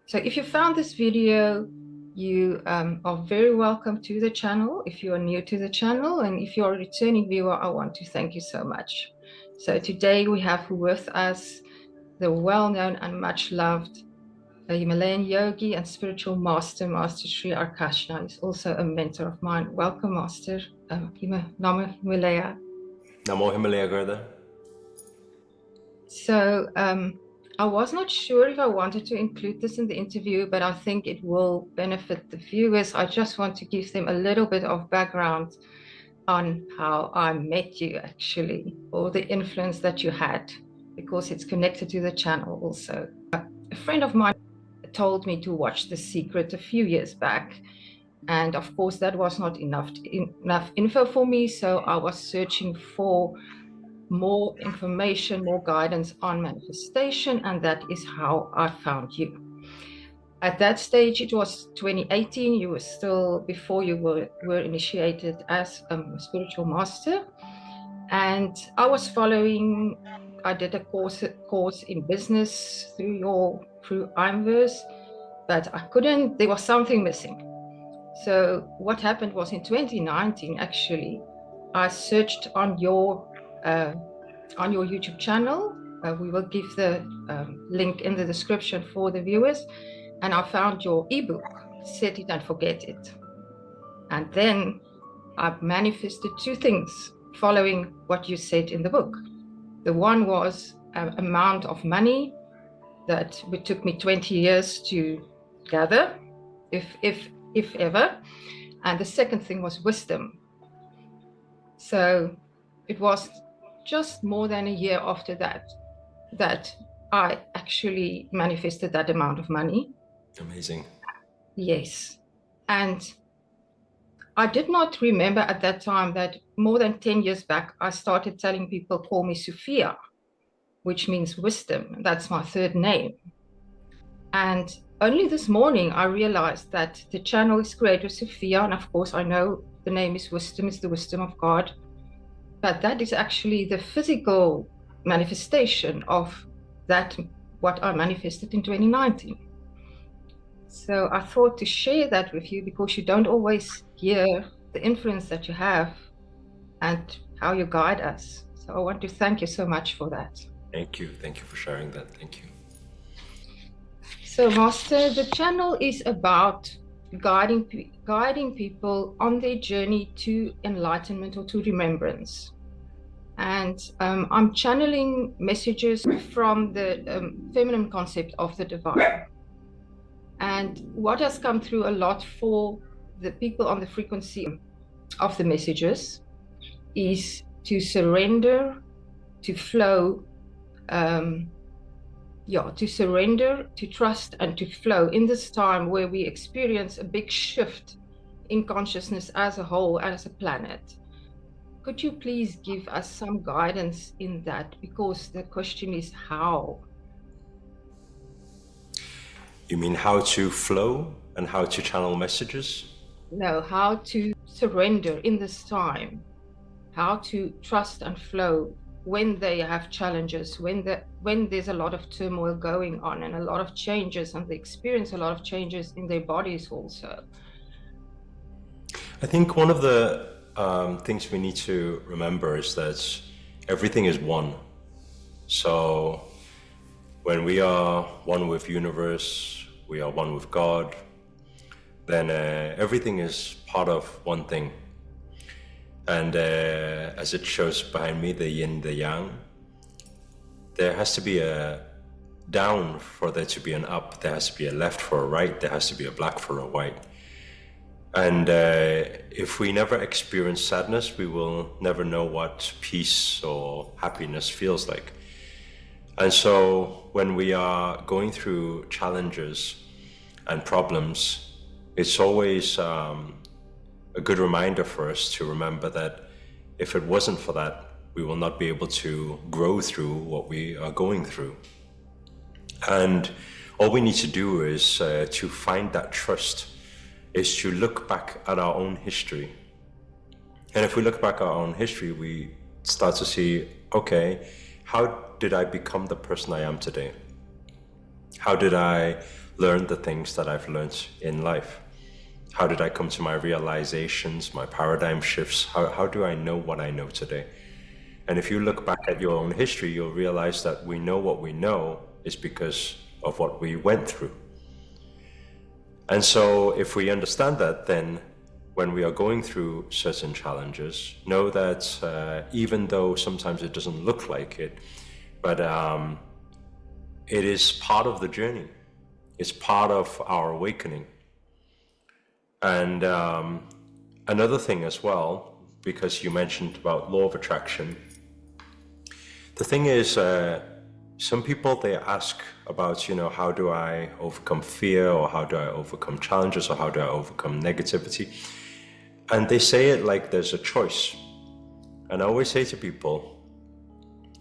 So if you found this video, you are very welcome to the channel if you are new to the channel, and if you're a returning viewer, I want to thank you so much. So today we have with us the well-known and much-loved Himalayan yogi and spiritual master, Master Sri Akarshana. He's also a mentor of mine. Welcome, Master. Namo Himalaya. Namo Himalaya Garda. So I was not sure if I wanted to include this in the interview, but I think it will benefit the viewers. I just want to give them a little bit of background on how I met you, actually, or the influence that you had, because it's connected to the channel also. A friend of mine told me to watch The Secret a few years back. And of course, that was not enough info for me. So I was searching for more information, more guidance on manifestation, and that is how I found you. At that stage, it was 2018. You were still before you were initiated as a spiritual master, and I was following. I did a course in business through Imverse, but I couldn't. There was something missing. So what happened was in 2019, actually, I searched on your YouTube channel. We will give the link in the description for the viewers. And I found your ebook, Set It and Forget It. And then I manifested two things following what you said in the book. The one was an amount of money that it took me 20 years to gather, if ever. And the second thing was wisdom. So it was just more than a year after that I actually manifested that amount of money. Amazing. Yes. And I did not remember at that time that more than 10 years back, I started telling people, call me Sophia, which means wisdom. That's my third name. And only this morning, I realized that the channel is created Sophia. And of course, I know the name is wisdom, is the wisdom of God. But that is actually the physical manifestation of that, what I manifested in 2019. So I thought to share that with you because you don't always hear the influence that you have and how you guide us. So I want to thank you so much for that. Thank you. Thank you for sharing that. Thank you. So Master, the channel is about guiding people on their journey to enlightenment or to remembrance. And I'm channeling messages from the feminine concept of the divine. And what has come through a lot for the people on the frequency of the messages is to surrender, to flow, to surrender, to trust, and to flow in this time where we experience a big shift in consciousness as a whole, as a planet. Could you please give us some guidance in that? Because the question is how. You mean how to flow and how to channel messages? No, how to surrender in this time, how to trust and flow when they have challenges, when there's a lot of turmoil going on and a lot of changes, and they experience a lot of changes in their bodies also. I think one of the things we need to remember is that everything is one. So when we are one with universe, we are one with God, then everything is part of one thing. And as it shows behind me, the yin, the yang, there has to be a down for there to be an up. There has to be a left for a right. There has to be a black for a white. And if we never experience sadness, we will never know what peace or happiness feels like. And so when we are going through challenges and problems, it's always a good reminder for us to remember that if it wasn't for that, we will not be able to grow through what we are going through. And all we need to do is to find that trust, is to look back at our own history. And if we look back at our own history, we start to see, okay, how did I become the person I am today? How did I learned the things that I've learned in life? How did I come to my realizations, my paradigm shifts? How do I know what I know today? And if you look back at your own history, you'll realize that we know what we know is because of what we went through. And so if we understand that, then when we are going through certain challenges, know that even though sometimes it doesn't look like it, but it is part of the journey. It's part of our awakening. And another thing as well, because you mentioned about law of attraction, the thing is, some people, they ask about, how do I overcome fear, or how do I overcome challenges, or how do I overcome negativity? And they say it like there's a choice. And I always say to people,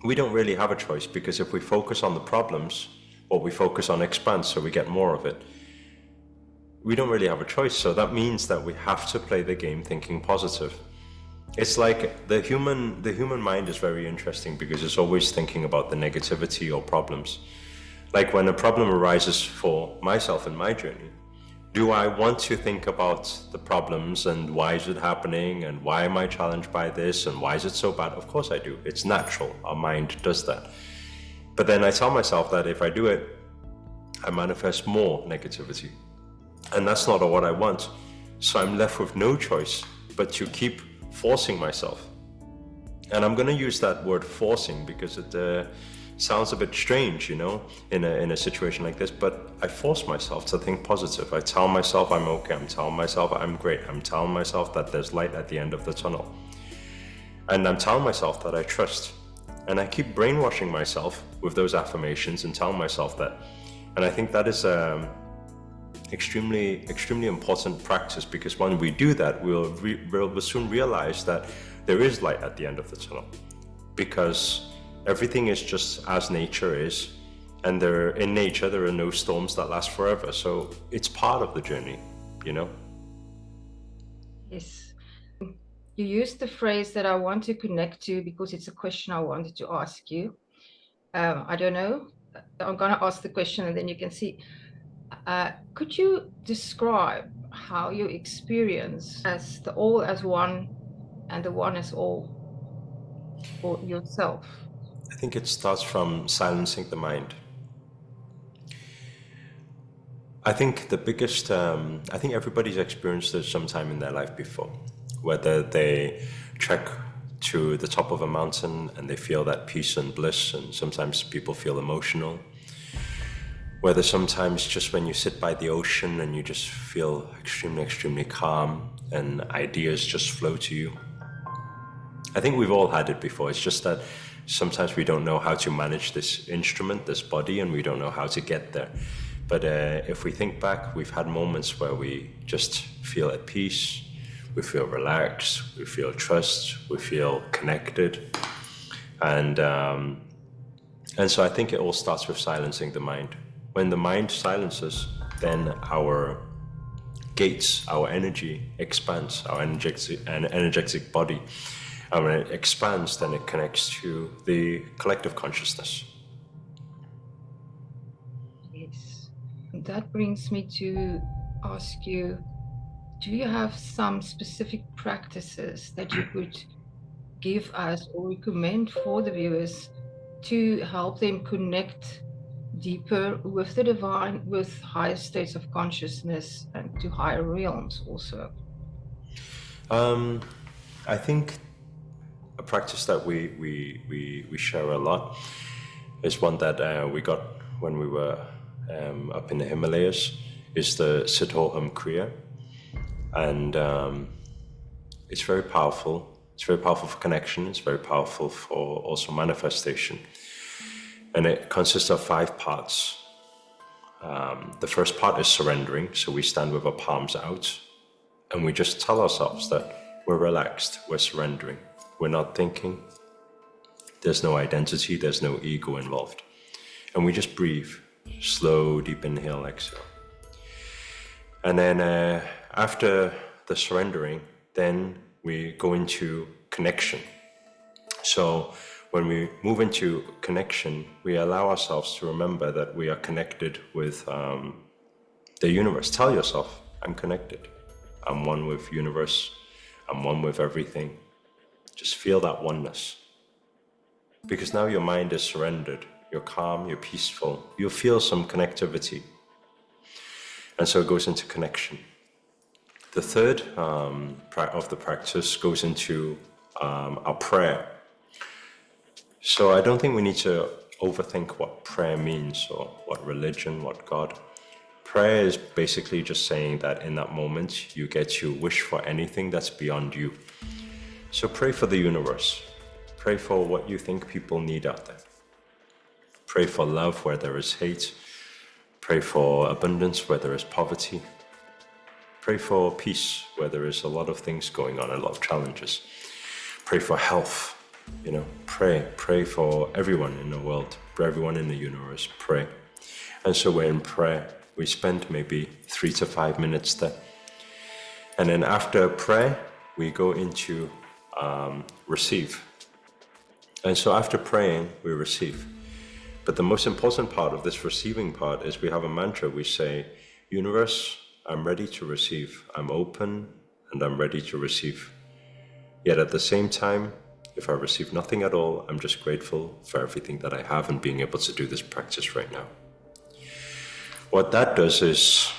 we don't really have a choice, because if we focus on the problems, what we focus on expands, so we get more of it. We don't really have a choice, so that means that we have to play the game thinking positive. It's like the human mind is very interesting, because it's always thinking about the negativity or problems. Like when a problem arises for myself in my journey, do I want to think about the problems and why is it happening and why am I challenged by this and why is it so bad? Of course I do. It's natural. Our mind does that. But then I tell myself that if I do it, I manifest more negativity. And that's not what I want. So I'm left with no choice but to keep forcing myself. And I'm going to use that word forcing because it sounds a bit strange, in a situation like this, but I force myself to think positive. I tell myself I'm okay. I'm telling myself I'm great. I'm telling myself that there's light at the end of the tunnel. And I'm telling myself that I trust. And I keep brainwashing myself with those affirmations and telling myself that. And I think that is extremely important practice, because when we do that, we'll soon realize that there is light at the end of the tunnel, because everything is just as nature is, and in nature there are no storms that last forever, so it's part of the journey. Yes. You used the phrase that I want to connect to because it's a question I wanted to ask you. I don't know. I'm going to ask the question and then you can see. Could you describe how you experience as the all as one and the one as all for yourself? I think it starts from silencing the mind. I think the biggest, I think everybody's experienced this sometime in their life before, whether they trek to the top of a mountain and they feel that peace and bliss, and sometimes people feel emotional, whether sometimes just when you sit by the ocean and you just feel extremely calm and ideas just flow to you. I think we've all had it before. It's just that sometimes we don't know how to manage this instrument, this body, and we don't know how to get there. But if we think back, we've had moments where we just feel at peace, we feel relaxed, we feel trust, we feel connected. And so I think it all starts with silencing the mind. When the mind silences, then our gates, our energy expands, our energetic body. And when it expands, then it connects to the collective consciousness. Yes. That brings me to ask you, do you have some specific practices that you could give us or recommend for the viewers to help them connect deeper with the divine, with higher states of consciousness and to higher realms also? I think a practice that we share a lot is one that we got when we were up in the Himalayas, is the Siddhoham Kriya. And it's very powerful. It's very powerful for connection. It's very powerful for also manifestation. And it consists of 5 parts. The first part is surrendering. So we stand with our palms out and we just tell ourselves that we're relaxed, we're surrendering, we're not thinking, there's no identity, there's no ego involved. And we just breathe, slow, deep inhale, exhale. And then after the surrendering, then we go into connection. So when we move into connection, we allow ourselves to remember that we are connected with the universe. Tell yourself, I'm connected. I'm one with universe. I'm one with everything. Just feel that oneness. Because now your mind is surrendered. You're calm, you're peaceful. You'll feel some connectivity. And so it goes into connection. The third of the practice goes into our prayer. So I don't think we need to overthink what prayer means or what religion, what God. Prayer is basically just saying that in that moment you get to wish for anything that's beyond you. So pray for the universe. Pray for what you think people need out there. Pray for love where there is hate. Pray for abundance where there is poverty. Pray for peace where there is a lot of things going on, a lot of challenges. Pray for health. Pray for everyone in the world, for everyone in the universe. Pray. And so we're in prayer. We spend maybe 3 to 5 minutes there. And then after prayer, we go into receive. And so after praying, we receive. But the most important part of this receiving part is we have a mantra. We say, universe, I'm ready to receive. I'm open and I'm ready to receive. Yet at the same time, if I receive nothing at all, I'm just grateful for everything that I have and being able to do this practice right now. What that does is,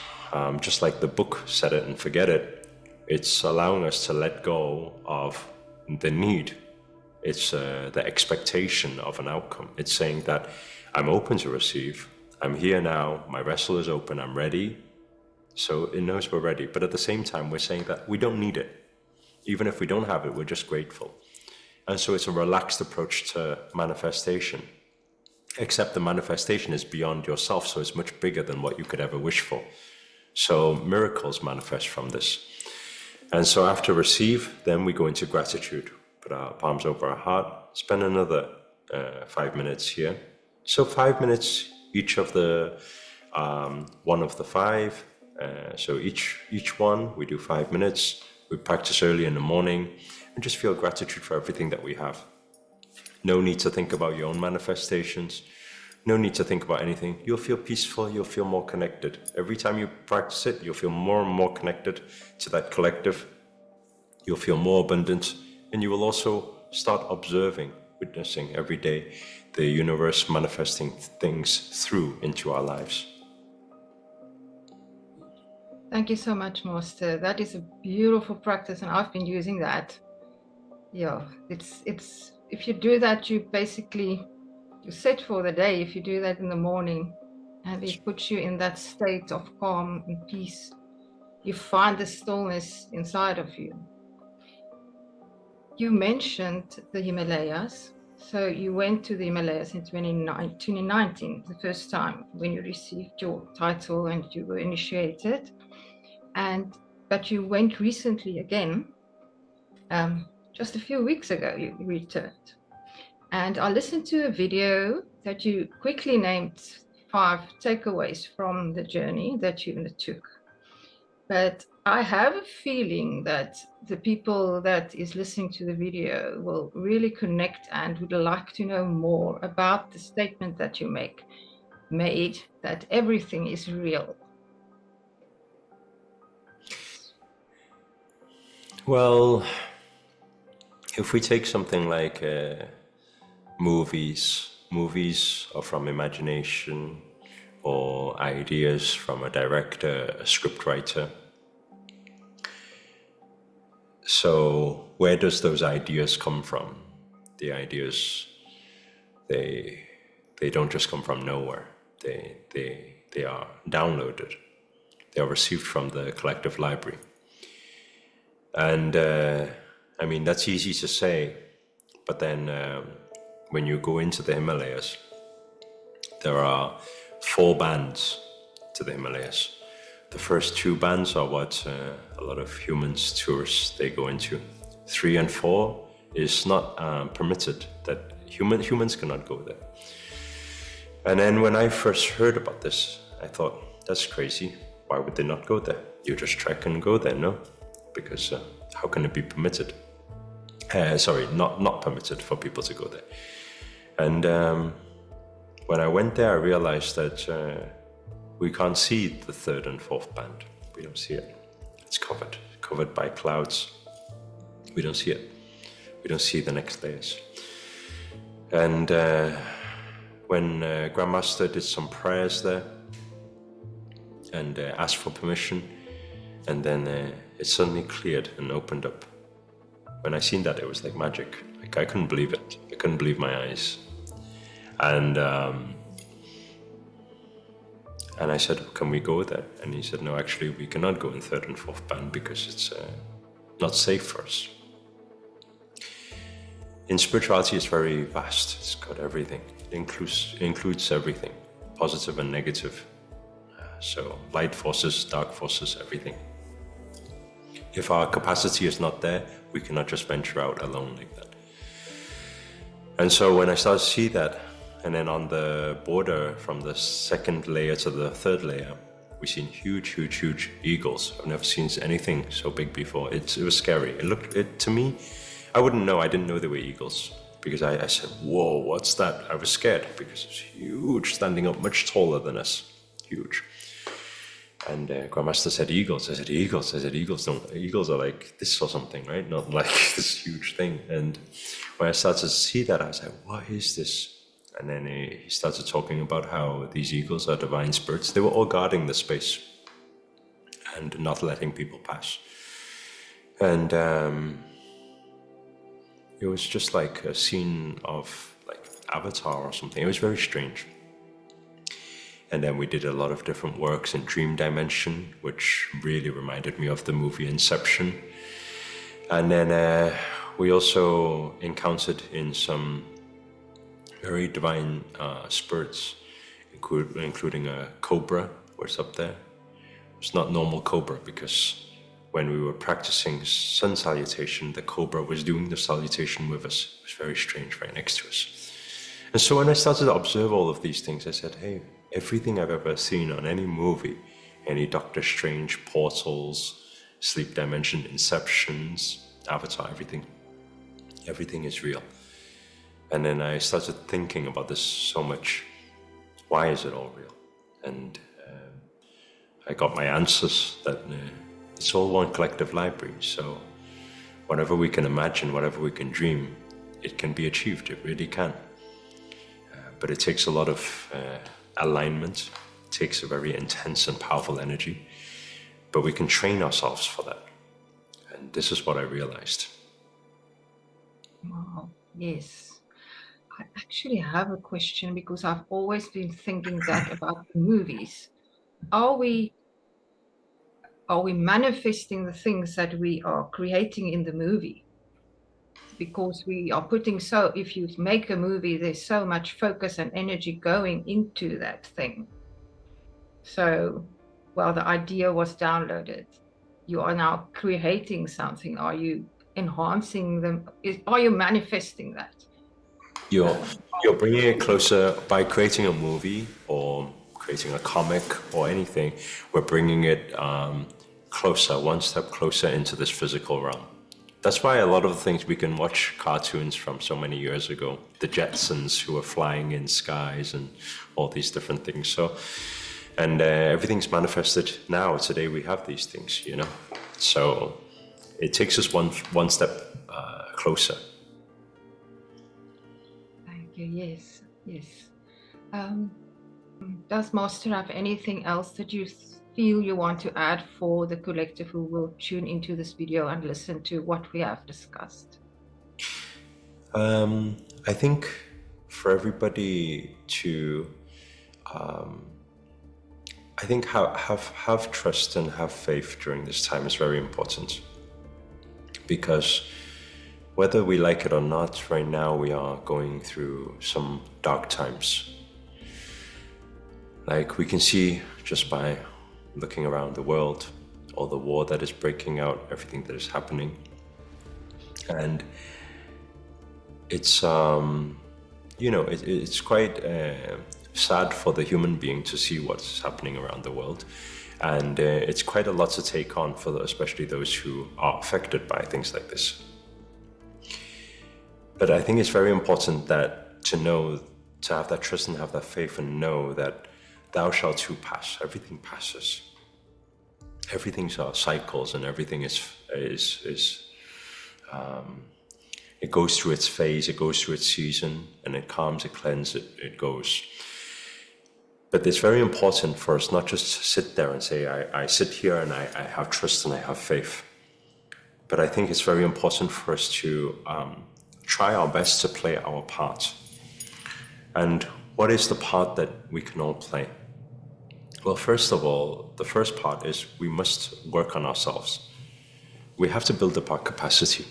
just like the book Set It and Forget It, it's allowing us to let go of the need. It's the expectation of an outcome. It's saying that I'm open to receive. I'm here now. My vessel is open. I'm ready. So it knows we're ready. But at the same time, we're saying that we don't need it. Even if we don't have it, we're just grateful. And so it's a relaxed approach to manifestation. Except the manifestation is beyond yourself, so it's much bigger than what you could ever wish for. So miracles manifest from this. And so after receive, then we go into gratitude. Put our palms over our heart, spend another 5 minutes here. So 5 minutes each of the one of the five. So each one, we do 5 minutes. We practice early in the morning and just feel gratitude for everything that we have. No need to think about your own manifestations. No need to think about anything. You'll feel peaceful. You'll feel more connected. Every time you practice it, you'll feel more and more connected to that collective. You'll feel more abundant. And you will also start observing, witnessing every day the universe manifesting things through into our lives. Thank you so much, Master. That is a beautiful practice, and I've been using that. Yeah, it's if you do that, you set for the day. If you do that in the morning, and it puts you in that state of calm and peace, you find the stillness inside of you. You mentioned the Himalayas. So you went to the Himalayas in 2019, the first time when you received your title and you were initiated. But you went recently again, just a few weeks ago you returned. And I listened to a video that you quickly named 5 takeaways from the journey that you undertook. But I have a feeling that the people that is listening to the video will really connect and would like to know more about the statement that you made that everything is real. Well, if we take something like movies are from imagination or ideas from a director, a scriptwriter. So where does those ideas come from? The ideas, they don't just come from nowhere. They are downloaded. They are received from the collective library. And I mean, that's easy to say, but then when you go into the Himalayas, there are 4 bands to the Himalayas. The first 2 bands are what a lot of humans, tourists, they go into. 3 and 4 is not permitted, that humans cannot go there. And then when I first heard about this, I thought, that's crazy. Why would they not go there? You just trek and go there, no? Because how can it be permitted? Not permitted for people to go there. And when I went there, I realized that we can't see the third and fourth band. We don't see it. It's covered by clouds. We don't see it. We don't see the next layers. And when Grandmaster did some prayers there and asked for permission, and then it suddenly cleared and opened up. When I seen that, it was like magic. Like, I couldn't believe it. I couldn't believe my eyes. And I said, can we go there? And he said, no, actually, we cannot go in third and fourth band because it's not safe for us. In spirituality, it's very vast. It's got everything. It includes everything, positive and negative. So light forces, dark forces, everything. If our capacity is not there, we cannot just venture out alone like that. And so when I started to see that, and then on the border from the second layer to the third layer, we seen huge eagles. I've never seen anything so big before. It was scary. To me, I wouldn't know. I didn't know they were eagles because I said, whoa, what's that? I was scared because it's huge, standing up much taller than us. Huge. And Grandmaster said eagles. I said eagles. I said eagles. Eagles are like this or something, right? Not like this huge thing. And when I started to see that, I was like, what is this? And then he started talking about how these eagles are divine spirits. They were all guarding the space and not letting people pass. And it was just like a scene of like Avatar or something. It was very strange. And then we did a lot of different works in dream dimension, which really reminded me of the movie Inception. And then we also encountered in some very divine spirits, including a cobra was up there. It's not normal cobra because when we were practicing sun salutation, the cobra was doing the salutation with us. It was very strange, right next to us. And so when I started to observe all of these things, I said, hey, everything I've ever seen on any movie, any Doctor Strange, portals, sleep dimension, inceptions, Avatar, everything is real. And then I started thinking about this so much. Why is it all real? And I got my answers that it's all one collective library. So whatever we can imagine, whatever we can dream, it can be achieved. It really can. But it takes a lot of alignment. It takes a very intense and powerful energy. But we can train ourselves for that. And this is what I realized. Wow, yes. I actually have a question because I've always been thinking that about the movies. Are we manifesting the things that we are creating in the movie? Because we are putting if you make a movie, there's so much focus and energy going into that thing. So, the idea was downloaded. You are now creating something. Are you enhancing them? Are you manifesting that? You're bringing it closer by creating a movie or creating a comic or anything. We're bringing it closer, one step closer into this physical realm. That's why a lot of the things we can watch cartoons from so many years ago, the Jetsons who were flying in skies and all these different things. So, and everything's manifested now. Today we have these things, you know. So it takes us one step closer. Thank you. Yes, yes. Does Master have anything else that you feel you want to add for the collective who will tune into this video and listen to what we have discussed? I think for everybody to, I think have trust and have faith during this time is very important. Because whether we like it or not, right now we are going through some dark times. Like we can see just by looking around the world, all the war that is breaking out, everything that is happening. And it's, it's quite sad for the human being to see what's happening around the world. And it's quite a lot to take on for especially those who are affected by things like this. But I think it's very important that to have that trust and have that faith and know that thou shalt too pass. Everything passes. Everything's cycles, and everything is it goes through its phase, it goes through its season, and it calms, it cleanses, it goes. But it's very important for us not just to sit there and say, I sit here and I have trust and I have faith. But I think it's very important for us to try our best to play our part. And what is the part that we can all play? Well, first of all, the first part is we must work on ourselves. We have to build up our capacity.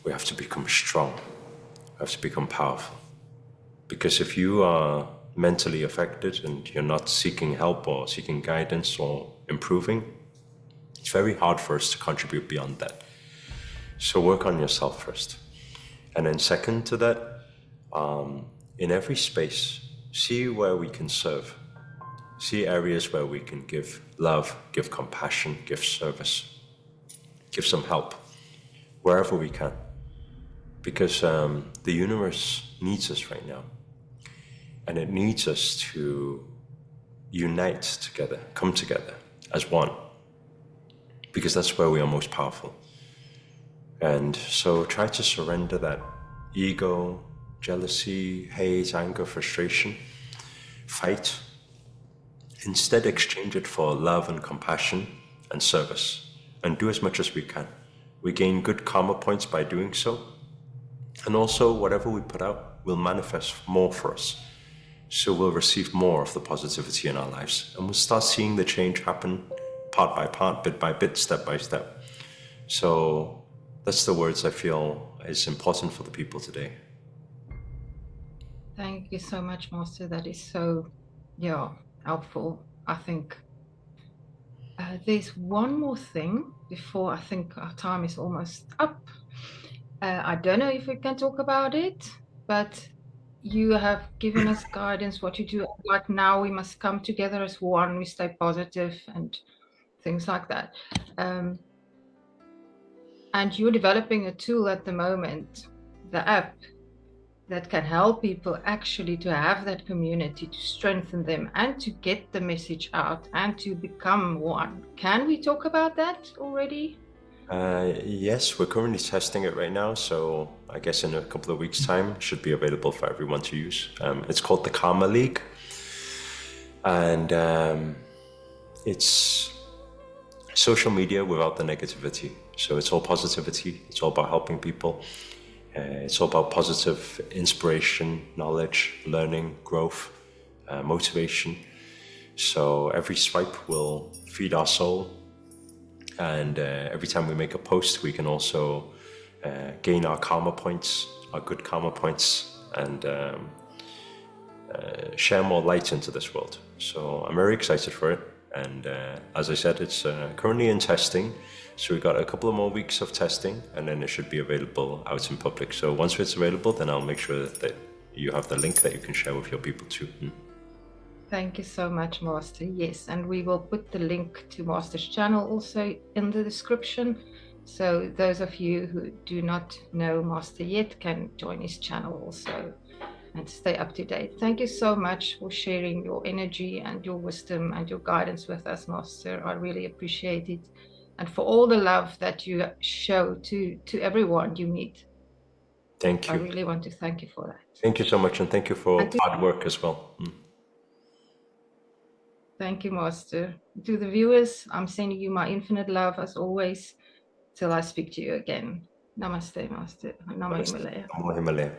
We have to become strong. We have to become powerful. Because if you are mentally affected and you're not seeking help or seeking guidance or improving, it's very hard for us to contribute beyond that. So work on yourself first. And then second to that, in every space, see where we can serve. See areas where we can give love, give compassion, give service, give some help, wherever we can. Because the universe needs us right now. And it needs us to unite together, come together as one. Because that's where we are most powerful. And so try to surrender that ego, jealousy, hate, anger, frustration, fight. Instead, exchange it for love and compassion and service, and do as much as we can. We gain good karma points by doing so. And also, whatever we put out will manifest more for us. So we'll receive more of the positivity in our lives. And we'll start seeing the change happen part by part, bit by bit, step by step. So that's the words I feel is important for the people today. Thank you so much, Master. That is so, helpful. I think there's one more thing before I think our time is almost up. I don't know if we can talk about it, but you have given us guidance what to do. Like now we must come together as one, we stay positive and things like that. And you're developing a tool at the moment, the app, that can help people actually to have that community, to strengthen them and to get the message out and to become one. Can we talk about that already? Yes, we're currently testing it right now, so I guess in a couple of weeks' time it should be available for everyone to use. It's called the Karma League, and it's social media without the negativity. So it's all positivity, it's all about helping people, it's all about positive inspiration, knowledge, learning, growth, motivation. So every swipe will feed our soul. And every time we make a post, we can also gain our karma points, our good karma points, and share more light into this world. So I'm very excited for it. And as I said, it's currently in testing. So we've got a couple of more weeks of testing, and then it should be available out in public. So once it's available, then I'll make sure that you have the link that you can share with your people too. Thank you so much, Master. Yes, and we will put the link to Master's channel also in the description. So those of you who do not know Master yet can join his channel also and stay up to date. Thank you so much for sharing your energy and your wisdom and your guidance with us, Master. I really appreciate it. And for all the love that you show to everyone you meet. Thank you. I really want to thank you for that. Thank you so much, and thank you for hard work as well. Thank you, Master. To the viewers, I'm sending you my infinite love as always, till I speak to you again. Namaste, Master. Namo Himalaya. Namo Himalaya.